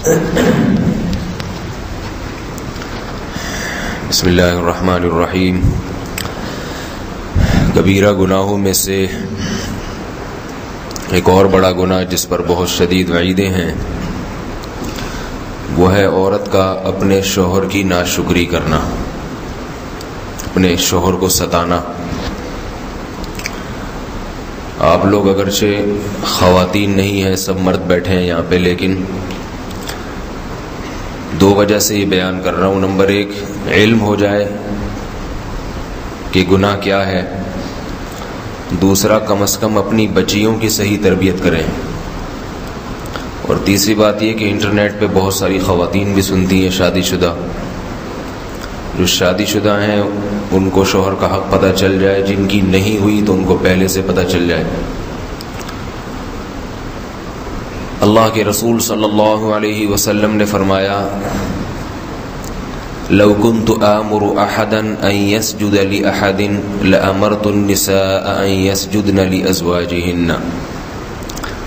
بسم اللہ الرحمن الرحیم۔ کبیرہ گناہوں میں سے ایک اور بڑا گناہ جس پر بہت شدید وعیدیں ہیں وہ ہے عورت کا اپنے شوہر کی ناشکری کرنا، اپنے شوہر کو ستانا۔ آپ لوگ اگرچہ خواتین نہیں ہیں، سب مرد بیٹھے ہیں یہاں پہ، لیکن دو وجہ سے یہ بیان کر رہا ہوں۔ نمبر ایک، علم ہو جائے کہ گناہ کیا ہے۔ دوسرا، کم از کم اپنی بچیوں کی صحیح تربیت کریں۔ اور تیسری بات یہ کہ انٹرنیٹ پہ بہت ساری خواتین بھی سنتی ہیں شادی شدہ، جو شادی شدہ ہیں ان کو شوہر کا حق پتہ چل جائے، جن کی نہیں ہوئی تو ان کو پہلے سے پتہ چل جائے۔ اللہ کے رسول صلی اللہ علیہ وسلم نے فرمایا، لو كنت آمر احدا ان يسجد لاحد لامرت النساء ان يسجدن لازواجهن۔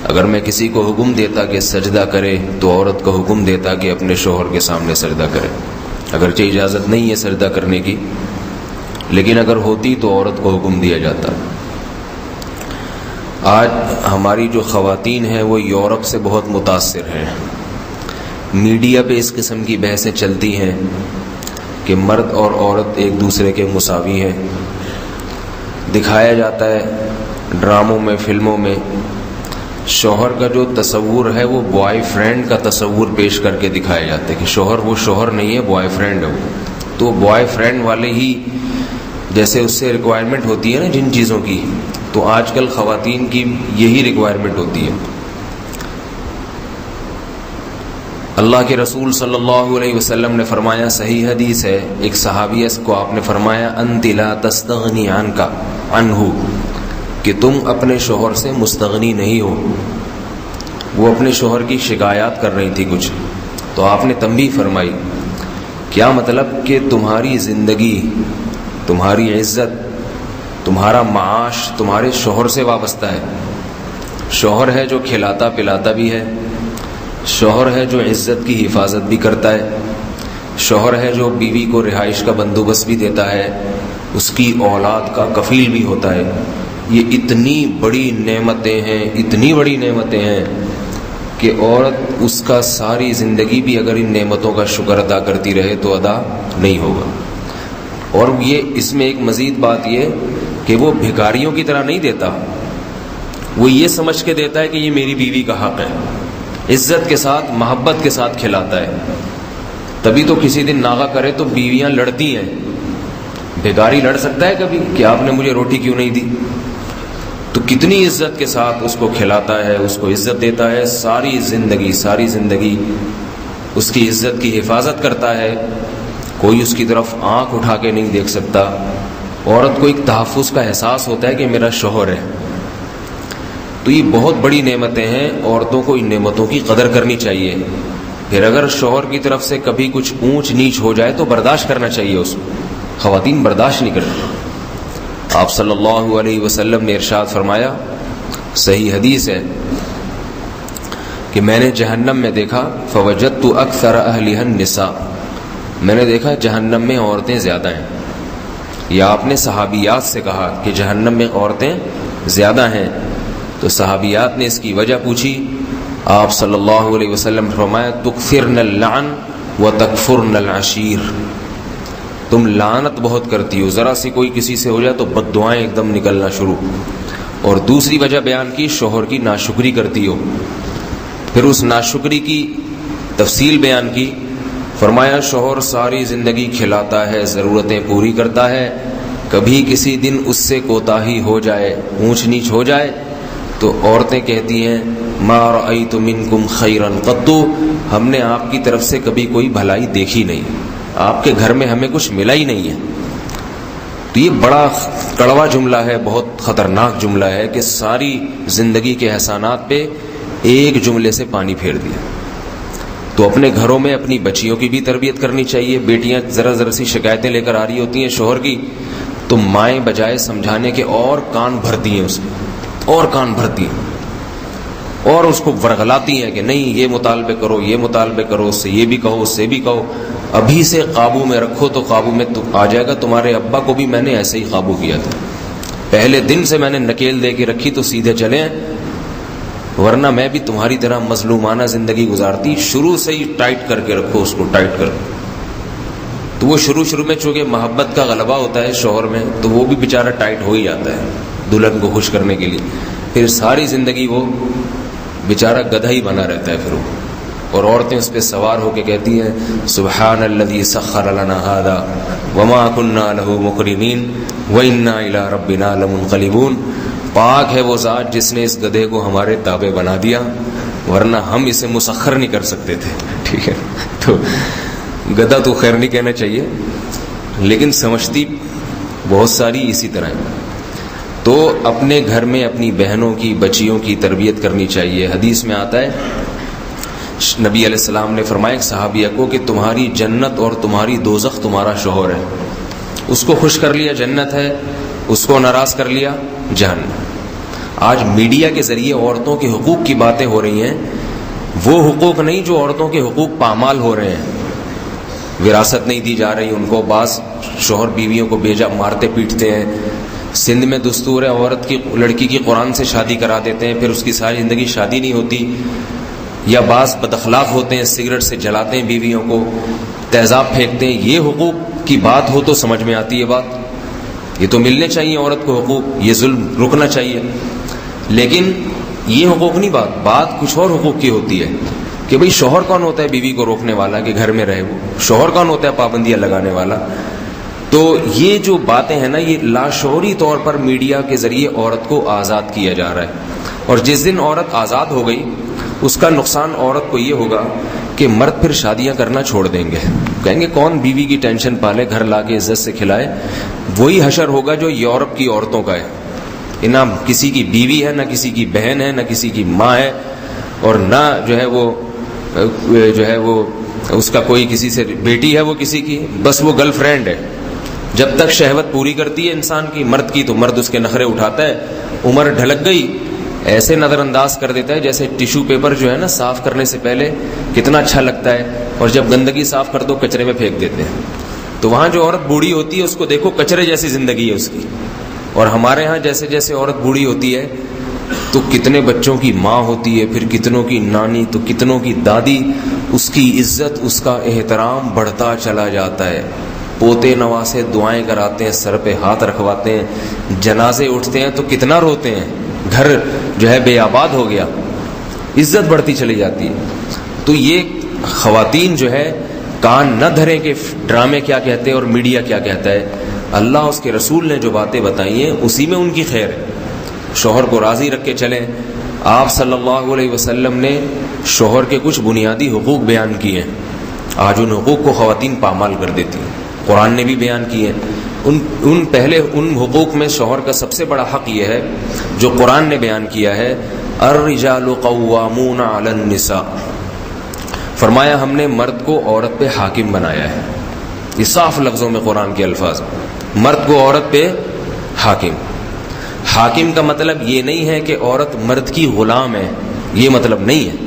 اگر میں کسی کو حکم دیتا کہ سجدہ کرے تو عورت کو حکم دیتا کہ اپنے شوہر کے سامنے سجدہ کرے۔ اگرچہ اجازت نہیں ہے سجدہ کرنے کی، لیکن اگر ہوتی تو عورت کو حکم دیا جاتا۔ آج ہماری جو خواتین ہیں وہ یورپ سے بہت متاثر ہیں۔ میڈیا پہ اس قسم کی بحثیں چلتی ہیں کہ مرد اور عورت ایک دوسرے کے مساوی ہیں۔ دکھایا جاتا ہے ڈراموں میں، فلموں میں، شوہر کا جو تصور ہے وہ بوائے فرینڈ کا تصور پیش کر کے دکھایا جاتا ہے کہ شوہر وہ شوہر نہیں ہے، بوائے فرینڈ ہے وہ۔ تو بوائے فرینڈ والے ہی جیسے اس سے ریکوائرمنٹ ہوتی ہے نا جن چیزوں کی، تو آج کل خواتین کی یہی ریکوائرمنٹ ہوتی ہے۔ اللہ کے رسول صلی اللہ علیہ وسلم نے فرمایا، صحیح حدیث ہے، ایک صحابیہ کو آپ نے فرمایا، انت لا تستغنی عنہ، کہ تم اپنے شوہر سے مستغنی نہیں ہو۔ وہ اپنے شوہر کی شکایات کر رہی تھی کچھ، تو آپ نے تنبیہ فرمائی، کیا مطلب کہ تمہاری زندگی، تمہاری عزت، تمہارا معاش تمہارے شوہر سے وابستہ ہے۔ شوہر ہے جو کھلاتا پلاتا بھی ہے، شوہر ہے جو عزت کی حفاظت بھی کرتا ہے، شوہر ہے جو بیوی کو رہائش کا بندوبست بھی دیتا ہے، اس کی اولاد کا کفیل بھی ہوتا ہے۔ یہ اتنی بڑی نعمتیں ہیں، اتنی بڑی نعمتیں ہیں کہ عورت اس کا ساری زندگی بھی اگر ان نعمتوں کا شکر ادا کرتی رہے تو ادا نہیں ہوگا۔ اور یہ اس میں ایک مزید بات یہ کہ وہ بھکاریوں کی طرح نہیں دیتا، وہ یہ سمجھ کے دیتا ہے کہ یہ میری بیوی کا حق ہے، عزت کے ساتھ، محبت کے ساتھ کھلاتا ہے۔ تبھی تو کسی دن ناغہ کرے تو بیویاں لڑتی ہیں۔ بھکاری لڑ سکتا ہے کبھی کہ آپ نے مجھے روٹی کیوں نہیں دی؟ تو کتنی عزت کے ساتھ اس کو کھلاتا ہے، اس کو عزت دیتا ہے، ساری زندگی اس کی عزت کی حفاظت کرتا ہے، کوئی اس کی طرف آنکھ اٹھا کے نہیں دیکھ سکتا۔ عورت کو ایک تحفظ کا احساس ہوتا ہے کہ میرا شوہر ہے۔ تو یہ بہت بڑی نعمتیں ہیں، عورتوں کو ان نعمتوں کی قدر کرنی چاہیے۔ پھر اگر شوہر کی طرف سے کبھی کچھ اونچ نیچ ہو جائے تو برداشت کرنا چاہیے اس کو۔ خواتین برداشت نہیں کرتی۔ آپ صلی اللہ علیہ وسلم نے ارشاد فرمایا، صحیح حدیث ہے، کہ میں نے جہنم میں دیکھا، فوجدت اکثر اہلھا النساء، میں نے دیکھا جہنم میں عورتیں زیادہ ہیں۔ یا آپ نے صحابیات سے کہا کہ جہنم میں عورتیں زیادہ ہیں، تو صحابیات نے اس کی وجہ پوچھی۔ آپ صلی اللہ علیہ وسلم نے فرمایا، تکثرن اللعن وتکفرن العشیر، تم لعنت بہت کرتی ہو، ذرا سی کوئی کسی سے ہو جائے تو بد دعائیں ایک دم نکلنا شروع۔ اور دوسری وجہ بیان کی، شوہر کی ناشکری کرتی ہو۔ پھر اس ناشکری کی تفصیل بیان کی، فرمایا شوہر ساری زندگی کھلاتا ہے، ضرورتیں پوری کرتا ہے، کبھی کسی دن اس سے کوتاہی ہو جائے، اونچ نیچ ہو جائے تو عورتیں کہتی ہیں، ما رأیت منکم خیرا قط، ہم نے آپ کی طرف سے کبھی کوئی بھلائی دیکھی نہیں، آپ کے گھر میں ہمیں کچھ ملا ہی نہیں ہے۔ تو یہ بڑا کڑوا جملہ ہے، بہت خطرناک جملہ ہے کہ ساری زندگی کے احسانات پہ ایک جملے سے پانی پھیر دیا۔ تو اپنے گھروں میں اپنی بچیوں کی بھی تربیت کرنی چاہیے۔ بیٹیاں ذرا سی شکایتیں لے کر آ رہی ہوتی ہیں شوہر کی، تو مائیں بجائے سمجھانے کے اور کان بھرتی ہیں، اس میں اور کان بھرتی ہیں۔ اور اس کو ورغلاتی ہیں کہ نہیں یہ مطالبے کرو، یہ مطالبے کرو، اس سے یہ بھی کہو، اس سے بھی کہو، ابھی سے قابو میں رکھو تو قابو میں آ جائے گا۔ تمہارے ابا کو بھی میں نے ایسے ہی قابو کیا تھا، پہلے دن سے میں نے نکیل دے کے رکھی تو سیدھے چلیں، ورنہ میں بھی تمہاری طرح مظلومانہ زندگی گزارتی۔ شروع سے ہی ٹائٹ کر کے رکھو، اس کو ٹائٹ کر۔ تو وہ شروع میں چونکہ محبت کا غلبہ ہوتا ہے شوہر میں، تو وہ بھی بیچارہ ٹائٹ ہو ہی جاتا ہے دلہن کو خوش کرنے کے لیے، پھر ساری زندگی وہ بیچارہ گدھا ہی بنا رہتا ہے پھر وہ، اور عورتیں اس پہ سوار ہو کے کہتی ہیں سبحان الذی سخر لنا ھذا وما كنا له مقرنین وانا الی ربنا لمنقلبون۔ پاک ہے وہ ذات جس نے اس گدھے کو ہمارے تابع بنا دیا، ورنہ ہم اسے مسخر نہیں کر سکتے تھے۔ ٹھیک ہے، تو گدھا تو خیر نہیں کہنا چاہیے، لیکن سمجھتی بہت ساری اسی طرح ہے۔ تو اپنے گھر میں اپنی بہنوں کی، بچیوں کی تربیت کرنی چاہیے۔ حدیث میں آتا ہے نبی علیہ السلام نے فرمایا ایک صحابیہ کو کہ تمہاری جنت اور تمہاری دوزخ تمہارا شوہر ہے، اس کو خوش کر لیا جنت ہے، اس کو ناراض کر لیا جہنم۔ آج میڈیا کے ذریعے عورتوں کے حقوق کی باتیں ہو رہی ہیں، وہ حقوق نہیں جو عورتوں کے حقوق پامال ہو رہے ہیں۔ وراثت نہیں دی جا رہی ان کو، بعض شوہر بیویوں کو بیجا مارتے پیٹتے ہیں۔ سندھ میں دستور ہے عورت کی، لڑکی کی قرآن سے شادی کرا دیتے ہیں، پھر اس کی ساری زندگی شادی نہیں ہوتی۔ یا بعض بد اخلاق ہوتے ہیں، سگریٹ سے جلاتے ہیں بیویوں کو، تیزاب پھینکتے ہیں۔ یہ حقوق کی بات ہو تو سمجھ میں آتی ہے بات، یہ تو ملنے چاہیے عورت کو حقوق، یہ ظلم رکنا چاہیے، لیکن یہ حقوق نہیں، بات کچھ اور حقوق کی ہوتی ہے کہ بھئی شوہر کون ہوتا ہے بیوی کو روکنے والا کہ گھر میں رہے، وہ شوہر کون ہوتا ہے پابندیاں لگانے والا۔ تو یہ جو باتیں ہیں نا، یہ لاشعوری طور پر میڈیا کے ذریعے عورت کو آزاد کیا جا رہا ہے، اور جس دن عورت آزاد ہو گئی اس کا نقصان عورت کو یہ ہوگا کہ مرد پھر شادیاں کرنا چھوڑ دیں گے، کہیں گے کون بیوی کی ٹینشن پالے، گھر لا کے عزت سے کھلائے۔ وہی حشر ہوگا جو یورپ کی عورتوں کا ہے، نہ کسی کی بیوی ہے، نہ کسی کی بہن ہے، نہ کسی کی ماں ہے، اور نہ جو ہے وہ اس کا کوئی کسی سے بیٹی ہے وہ کسی کی، بس وہ گرل فرینڈ ہے۔ جب تک شہوت پوری کرتی ہے انسان کی، مرد کی، تو مرد اس کے نخرے اٹھاتا ہے، عمر ڈھلک گئی ایسے نظر انداز کر دیتا ہے جیسے ٹیشو پیپر جو ہے نا صاف کرنے سے پہلے کتنا اچھا لگتا ہے، اور جب گندگی صاف کر دو کچرے میں پھینک دیتے ہیں۔ تو وہاں جو عورت بوڑھی ہوتی ہے اس کو دیکھو کچرے جیسی زندگی ہے اس کی، اور ہمارے ہاں جیسے جیسے عورت بوڑھی ہوتی ہے تو کتنے بچوں کی ماں ہوتی ہے، پھر کتنوں کی نانی، تو کتنوں کی دادی، اس کی عزت، اس کا احترام بڑھتا چلا جاتا ہے۔ پوتے نواسے دعائیں کراتے ہیں، سر پہ ہاتھ رکھواتے ہیں، جنازے اٹھتے ہیں تو کتنا روتے ہیں، گھر جو ہے بے آباد ہو گیا، عزت بڑھتی چلی جاتی ہے۔ تو یہ خواتین جو ہے کان نہ دھریں کہ ڈرامے کیا کہتے ہیں اور میڈیا کیا کہتا ہے۔ اللہ اس کے رسول نے جو باتیں بتائی ہیں اسی میں ان کی خیر ہے۔ شوہر کو راضی رکھ کے چلیں۔ آپ صلی اللہ علیہ وسلم نے شوہر کے کچھ بنیادی حقوق بیان کیے ہیں، آج ان حقوق کو خواتین پامال کر دیتی ہیں، قرآن نے بھی بیان کیے ہیں۔ ان حقوق میں شوہر کا سب سے بڑا حق یہ ہے جو قرآن نے بیان کیا ہے، الرجال قوامون علی النساء، فرمایا ہم نے مرد کو عورت پہ حاکم بنایا ہے۔ یہ صاف لفظوں میں قرآن کے الفاظ، مرد کو عورت پہ حاکم۔ حاکم کا مطلب یہ نہیں ہے کہ عورت مرد کی غلام ہے، یہ مطلب نہیں ہے۔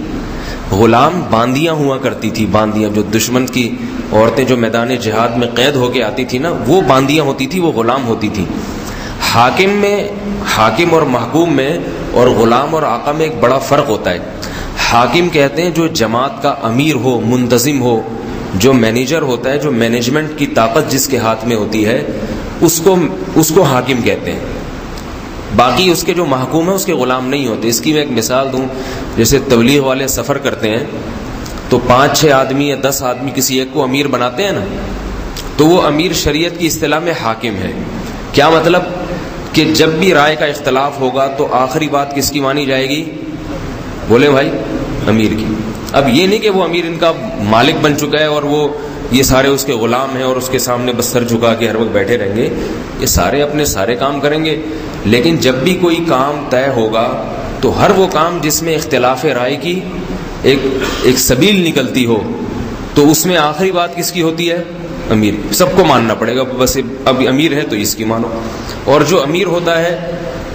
غلام باندیاں ہوا کرتی تھی، باندیاں جو دشمن کی عورتیں جو میدان جہاد میں قید ہو کے آتی تھی نا، وہ باندیاں ہوتی تھی، وہ غلام ہوتی تھی۔ حاکم میں، حاکم اور محکوم میں اور غلام اور آقا میں ایک بڑا فرق ہوتا ہے۔ حاکم کہتے ہیں جو جماعت کا امیر ہو، منتظم ہو، جو مینیجر ہوتا ہے، جو مینجمنٹ کی طاقت جس کے ہاتھ میں ہوتی ہے، اس کو حاکم کہتے ہیں۔ باقی اس کے جو محکوم ہیں اس کے غلام نہیں ہوتے۔ اس کی میں ایک مثال دوں، جیسے تبلیغ والے سفر کرتے ہیں تو 5-6 آدمی یا 10 آدمی کسی ایک کو امیر بناتے ہیں نا، تو وہ امیر شریعت کی اصطلاح میں حاکم ہے۔ کیا مطلب کہ جب بھی رائے کا اختلاف ہوگا تو آخری بات کس کی مانی جائے گی؟ بولے بھائی، امیر کی۔ اب یہ نہیں کہ وہ امیر ان کا مالک بن چکا ہے اور وہ یہ سارے اس کے غلام ہیں اور اس کے سامنے بس سر جھکا کے ہر وقت بیٹھے رہیں گے، یہ سارے اپنے سارے کام کریں گے، لیکن جب بھی کوئی کام طے ہوگا تو ہر وہ کام جس میں اختلاف رائے کی ایک سبیل نکلتی ہو، تو اس میں آخری بات کس کی ہوتی ہے؟ امیر۔ سب کو ماننا پڑے گا، بس اب امیر ہے تو اس کی مانو۔ اور جو امیر ہوتا ہے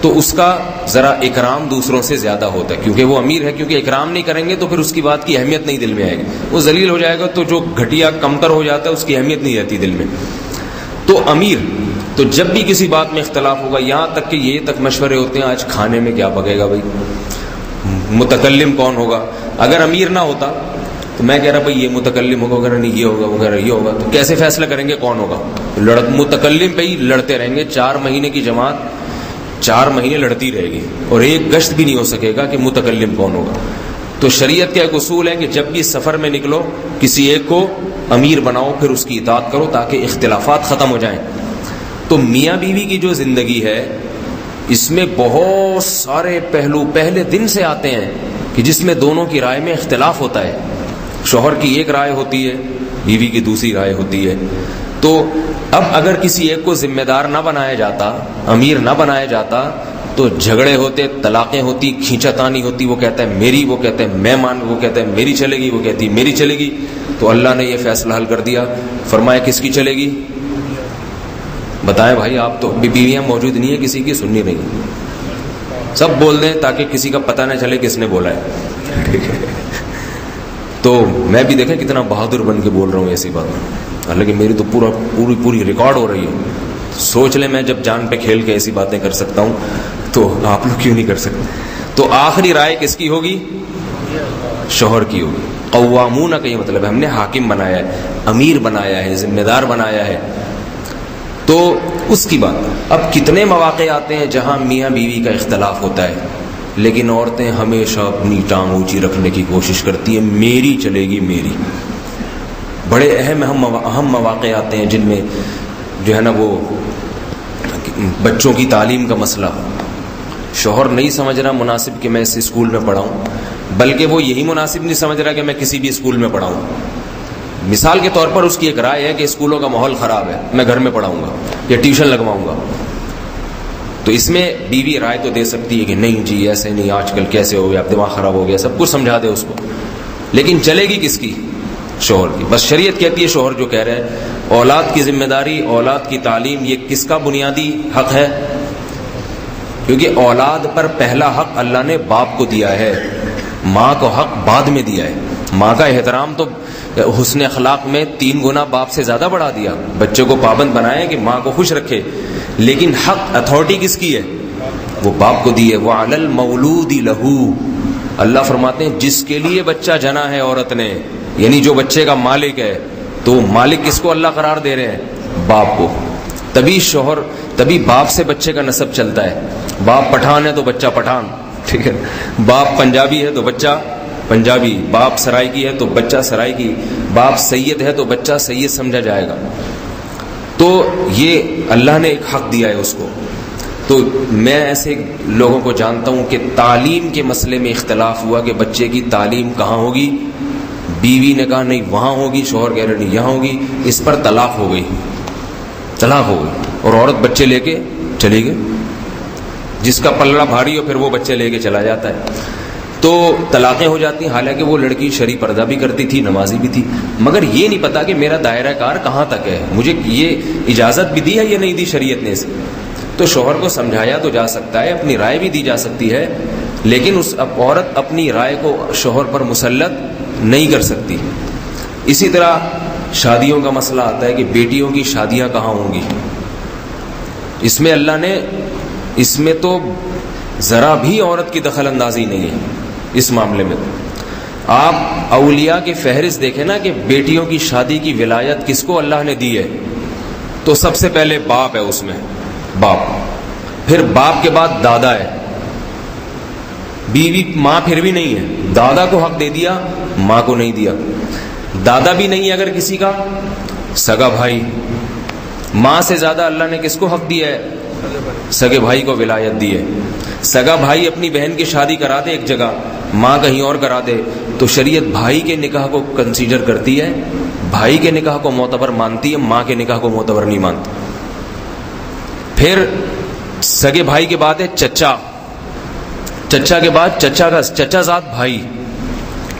تو اس کا ذرا اکرام دوسروں سے زیادہ ہوتا ہے، کیونکہ وہ امیر ہے، کیونکہ اکرام نہیں کریں گے تو پھر اس کی بات کی اہمیت نہیں دل میں آئے گی، وہ ذلیل ہو جائے گا تو جو گھٹیا کمتر ہو جاتا ہے اس کی اہمیت نہیں رہتی دل میں. تو امیر تو جب بھی کسی بات میں اختلاف ہوگا، یہاں تک کہ یہ تک مشورے ہوتے ہیں آج کھانے میں کیا پکے گا بھائی، متکلم کون ہوگا. اگر امیر نہ ہوتا تو میں کہہ رہا بھائی یہ متکلم ہوگا وغیرہ نہیں، یہ ہوگا وغیرہ یہ ہوگا، تو کیسے فیصلہ کریں گے کون ہوگا؟ متکلم پہ ہی لڑتے رہیں گے، 4 مہینے کی جماعت 4 مہینے لڑتی رہے گی اور ایک گشت بھی نہیں ہو سکے گا کہ متکلم کون ہوگا. تو شریعت کا ایک اصول ہے کہ جب بھی سفر میں نکلو کسی ایک کو امیر بناؤ، پھر اس کی اطاعت کرو تاکہ اختلافات ختم ہو جائیں. تو میاں بیوی کی جو زندگی ہے اس میں بہت سارے پہلو پہلے دن سے آتے ہیں کہ جس میں دونوں کی رائے میں اختلاف ہوتا ہے. شوہر کی ایک رائے ہوتی ہے، بیوی کی دوسری رائے ہوتی ہے. تو اب اگر کسی ایک کو ذمہ دار نہ بنایا جاتا، امیر نہ بنایا جاتا، تو جھگڑے ہوتے، طلاقیں ہوتی، کھینچا تانی ہوتی. وہ کہتا ہے میری، وہ کہتا ہے میں مان، وہ کہتا ہے میری چلے گی، وہ کہتی میری چلے گی. تو اللہ نے یہ فیصلہ حل کر دیا، فرمایا کس کی چلے گی؟ بتائیں بھائی، آپ تو بیویاں موجود نہیں ہیں، کسی کی سننی نہیں، سب بول دیں تاکہ کسی کا پتہ نہ چلے کس نے بولا ہے. تو میں بھی دیکھیں کتنا بہادر بن کے بول رہا ہوں ایسی بات، حالانکہ میری تو پوری ریکارڈ ہو رہی ہے. سوچ لیں میں جب جان پہ کھیل کے ایسی باتیں کر سکتا ہوں تو آپ لوگ کیوں نہیں کر سکتے. تو آخری رائے کس کی ہوگی؟ شوہر کی ہوگی. قوامون کا یہ مطلب ہے ہم نے حاکم بنایا ہے، امیر بنایا ہے، ذمہ دار بنایا ہے. تو اس کی بات. اب کتنے مواقع آتے ہیں جہاں میاں بیوی کا اختلاف ہوتا ہے، لیکن عورتیں ہمیشہ اپنی ٹانگ اونچی رکھنے کی کوشش کرتی ہیں، میری چلے گی میری. بڑے اہم مواقع آتے ہیں جن میں جو ہے نا وہ بچوں کی تعلیم کا مسئلہ، شوہر نہیں سمجھ رہا مناسب کہ میں اس اسکول میں پڑھاؤں، بلکہ وہ یہی مناسب نہیں سمجھ رہا کہ میں کسی بھی اسکول میں پڑھاؤں. مثال کے طور پر اس کی ایک رائے ہے کہ اسکولوں کا ماحول خراب ہے، میں گھر میں پڑھاؤں گا یا ٹیوشن لگواؤں گا. تو اس میں بیوی رائے تو دے سکتی ہے کہ نہیں جی ایسے نہیں، آج کل کیسے ہو گیا، اب دماغ خراب ہو گیا، سب کچھ سمجھا دے اس کو، لیکن چلے گی کس کی؟ شوہر کی. بس شریعت کہتی ہے شوہر جو کہہ رہے ہیں اولاد کی ذمہ داری، اولاد کی تعلیم، یہ کس کا بنیادی حق ہے؟ کیونکہ اولاد پر پہلا حق اللہ نے باپ کو دیا ہے، ماں کو حق بعد میں دیا ہے. ماں کا احترام تو حسن اخلاق میں 3 گنا باپ سے زیادہ بڑھا دیا. بچے کو پابند بنائے کہ ماں کو خوش رکھے، لیکن حق اتھارٹی کس کی ہے؟ وہ باپ کو دی ہے. وَعَلَى الْمَوْلُودِ لَهُ، اللہ فرماتے ہیں جس کے لیے بچہ جنا ہے عورت نے، یعنی جو بچے کا مالک ہے، تو مالک کس کو اللہ قرار دے رہے ہیں؟ باپ کو. تبھی باپ سے بچے کا نسب چلتا ہے. باپ پٹھان ہے تو بچہ پٹھان، ٹھیک ہے. باپ پنجابی ہے تو بچہ پنجابی، باپ سرائکی ہے تو بچہ سرائکی، باپ سید ہے تو بچہ سید سمجھا جائے گا. تو یہ اللہ نے ایک حق دیا ہے اس کو. تو میں ایسے لوگوں کو جانتا ہوں کہ تعلیم کے مسئلے میں اختلاف ہوا کہ بچے کی تعلیم کہاں ہوگی، بیوی نے کہا نہیں وہاں ہوگی، شوہر کہہ رہے نہیں یہاں ہوگی. اس پر طلاق ہو گئی اور عورت بچے لے کے چلی گئی. جس کا پلڑا بھاری ہو پھر وہ بچے لے کے چلا جاتا ہے. تو طلاقیں ہو جاتی ہیں. حالانکہ وہ لڑکی شرعی پردہ بھی کرتی تھی، نمازی بھی تھی، مگر یہ نہیں پتا کہ میرا دائرہ کار کہاں تک ہے، مجھے یہ اجازت بھی دی ہے یا نہیں دی شریعت نے اسے. تو شوہر کو سمجھایا تو جا سکتا ہے، اپنی رائے بھی دی جا سکتی ہے، لیکن اس عورت اپنی رائے کو شوہر پر مسلط نہیں کر سکتی. اسی طرح شادیوں کا مسئلہ آتا ہے کہ بیٹیوں کی شادیاں کہاں ہوں گی. اس میں اللہ نے، اس میں تو ذرا بھی عورت کی دخل اندازی نہیں ہے اس معاملے میں. آپ اولیاء کی فہرست دیکھیں نا کہ بیٹیوں کی شادی کی ولایت کس کو اللہ نے دی ہے، تو سب سے پہلے باپ ہے اس میں، باپ. پھر باپ کے بعد دادا ہے، بیوی ماں پھر بھی نہیں ہے. دادا کو حق دے دیا، ماں کو نہیں دیا. دادا بھی نہیں ہے اگر کسی کا، سگا بھائی. ماں سے زیادہ اللہ نے کس کو حق دیا ہے؟ سگے بھائی کو ولایت دی ہے. سگا بھائی اپنی بہن کی شادی کرا دے ایک جگہ، ماں کہیں اور کرا دے، تو شریعت بھائی کے نکاح کو کنسیڈر کرتی ہے، بھائی کے نکاح کو معتبر مانتی ہے، ماں کے نکاح کو معتبر نہیں مانتی. پھر سگے بھائی کے بعد ہے چچا. چچا کے بعد چچا زاد بھائی.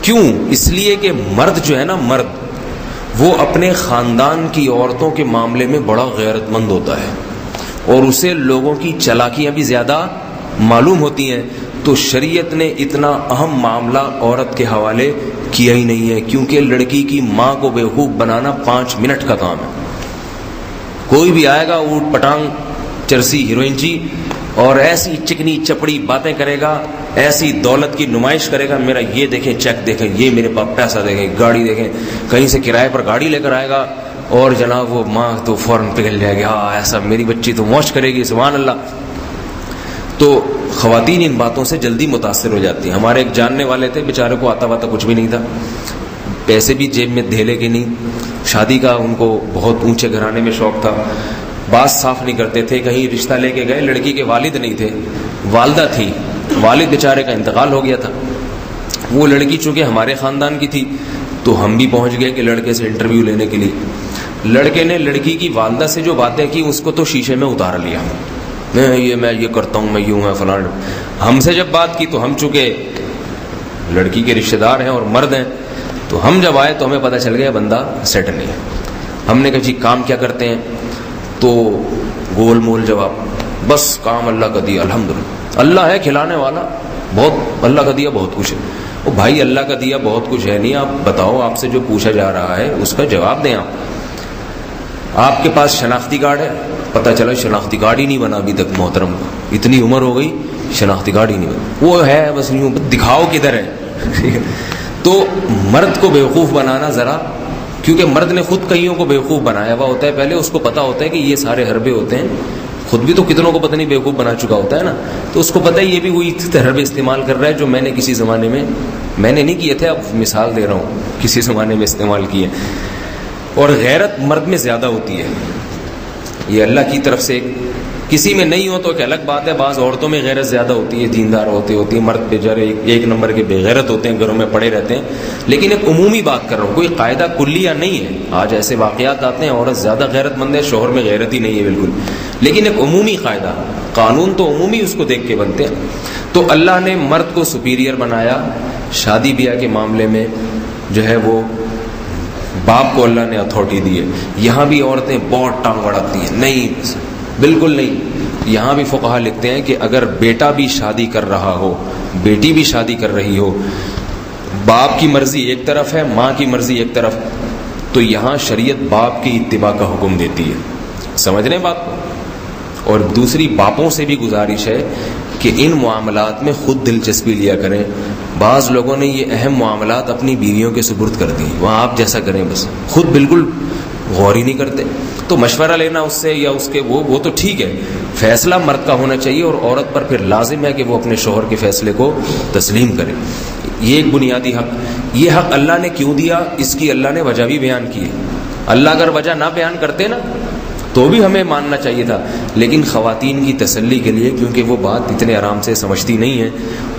کیوں؟ اس لیے کہ مرد جو ہے نا، مرد وہ اپنے خاندان کی عورتوں کے معاملے میں بڑا غیرت مند ہوتا ہے، اور اسے لوگوں کی چالاکیاں بھی زیادہ معلوم ہوتی ہیں، تو شریعت نے اتنا اہم معاملہ عورت کے حوالے کیا ہی نہیں ہے، کیونکہ لڑکی کی ماں کو بیوقوف بنانا 5 منٹ کا کام ہے۔ کوئی بھی آئے گا اوٹ پٹانگ چرسی ہیروئن جی اور ایسی چکنی چپڑی باتیں کرے گا، ایسی دولت کی نمائش کرے گا، میرا یہ دیکھیں چیک دیکھیں، یہ میرے پاس پیسہ دیکھیں، گاڑی دیکھیں، کہیں سے کرائے پر گاڑی لے کر آئے گا، اور جناب وہ ماں تو فوراً پگھل جائے گی، ہاں ایسا میری بچی تو موج کرے گی، سبحان اللہ۔ تو خواتین ان باتوں سے جلدی متاثر ہو جاتی ہیں۔ ہمارے ایک جاننے والے تھے، بیچارے کو آتا واتا کچھ بھی نہیں تھا، پیسے بھی جیب میں دھیلے کے نہیں، شادی کا ان کو بہت اونچے گھرانے میں شوق تھا، بات صاف نہیں کرتے تھے، کہیں رشتہ لے کے گئے، لڑکی کے والد نہیں تھے، والدہ تھی، والد بیچارے کا انتقال ہو گیا تھا۔ وہ لڑکی چونکہ ہمارے خاندان کی تھی تو ہم بھی پہنچ گئے کہ لڑکے سے انٹرویو لینے کے لیے۔ لڑکے نے لڑکی کی والدہ سے جو باتیں کی اس کو تو شیشے میں اتار لیا، میں یہ کرتا ہوں، میں یوں ہے فلاں۔ ہم سے جب بات کی تو ہم چونکہ لڑکی کے رشتہ دار ہیں اور مرد ہیں، تو ہم جب آئے تو ہمیں پتہ چل گیا بندہ سیٹ نہیں ہے۔ ہم نے کہا جی کام کیا کرتے ہیں؟ تو گول مول جواب، بس کام اللہ کا دیا، الحمدللہ، اللہ ہے کھلانے والا، بہت اللہ کا دیا بہت کچھ ہے۔ او بھائی اللہ کا دیا بہت کچھ ہے نہیں، آپ بتاؤ، آپ سے جو پوچھا جا رہا ہے اس کا جواب دیں۔ آپ کے پاس شناختی کارڈ ہے؟ پتہ چلا شناختی کارڈ ہی نہیں بنا ابھی تک، محترم کو اتنی عمر ہو گئی شناختی کارڈ ہی نہیں بنا، وہ ہے بس یوں، دکھاؤ کدھر ہے۔ تو مرد کو بیوقوف بنانا ذرا، کیونکہ مرد نے خود کئیوں کو بیوقوف بنایا ہوا ہوتا ہے، پہلے اس کو پتا ہوتا ہے کہ یہ سارے حربے ہوتے ہیں، خود بھی تو کتنوں کو پتہ نہیں بیوقوف بنا چکا ہوتا ہے نا، تو اس کو پتہ ہے یہ بھی وہی حربے استعمال کر رہا ہے جو میں نے کسی زمانے میں، میں نے نہیں کیے تھے، اب مثال دے رہا ہوں، کسی زمانے میں استعمال کیے۔ اور غیرت مرد میں زیادہ ہوتی ہے، یہ اللہ کی طرف سے، کسی میں نہیں ہو تو ایک الگ بات ہے، بعض عورتوں میں غیرت زیادہ ہوتی ہے، دیندار ہوتی ہے، مرد بیچارے ایک نمبر کے بے غیرت ہوتے ہیں، گھروں میں پڑے رہتے ہیں۔ لیکن ایک عمومی بات کر رہا ہوں، کوئی قاعدہ کلیہ نہیں ہے، آج ایسے واقعات آتے ہیں عورت زیادہ غیرت مند ہے، شوہر میں غیرت ہی نہیں ہے بالکل، لیکن ایک عمومی قاعدہ، قانون تو عمومی اس کو دیکھ کے بنتے ہیں۔ تو اللہ نے مرد کو سپیریئر بنایا، شادی بیاہ کے معاملے میں جو ہے وہ باپ کو اللہ نے اتھارٹی دی ہے۔ یہاں بھی عورتیں بہت ٹانگ اڑاتی ہیں، نہیں بالکل نہیں، یہاں بھی فقہا لکھتے ہیں کہ اگر بیٹا بھی شادی کر رہا ہو، بیٹی بھی شادی کر رہی ہو، باپ کی مرضی ایک طرف ہے، ماں کی مرضی ایک طرف، تو یہاں شریعت باپ کی اتباع کا حکم دیتی ہے، سمجھ رہے ہیں بات کو؟ اور دوسری باپوں سے بھی گزارش ہے کہ ان معاملات میں خود دلچسپی لیا کریں۔ بعض لوگوں نے یہ اہم معاملات اپنی بیویوں کے سپرد کر دی، وہاں آپ جیسا کریں، بس خود بالکل غور ہی نہیں کرتے۔ تو مشورہ لینا اس سے یا اس کے وہ تو ٹھیک ہے، فیصلہ مرد کا ہونا چاہیے، اور عورت پر پھر لازم ہے کہ وہ اپنے شوہر کے فیصلے کو تسلیم کرے۔ یہ ایک بنیادی حق، یہ حق اللہ نے کیوں دیا، اس کی اللہ نے وجہ بھی بیان کی ہے۔ اللہ اگر وجہ نہ بیان کرتے نا تو بھی ہمیں ماننا چاہیے تھا، لیکن خواتین کی تسلی کے لیے، کیونکہ وہ بات اتنے آرام سے سمجھتی نہیں ہیں،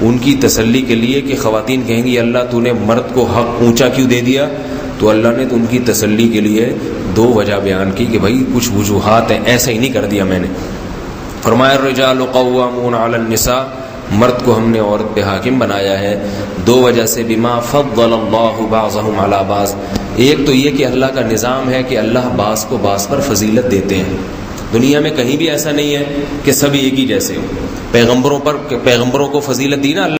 ان کی تسلی کے لیے کہ خواتین کہیں گی اللہ تو نے مرد کو حق اونچا کیوں دے دیا، تو اللہ نے تو ان کی تسلی کے لیے 2 وجہ بیان کی کہ بھائی کچھ وجوہات ہیں، ایسا ہی نہیں کر دیا میں نے۔ فرمایا الرجال قوامون علی النساء، مرد کو ہم نے عورت پہ حاکم بنایا ہے 2 وجہ سے، بما فضل اللہ بعضهم علی بعض، ایک تو یہ کہ اللہ کا نظام ہے کہ اللہ بعض کو بعض پر فضیلت دیتے ہیں، دنیا میں کہیں بھی ایسا نہیں ہے کہ سب ایک ہی جیسے ہوں، پیغمبروں کو فضیلت دی نا اللہ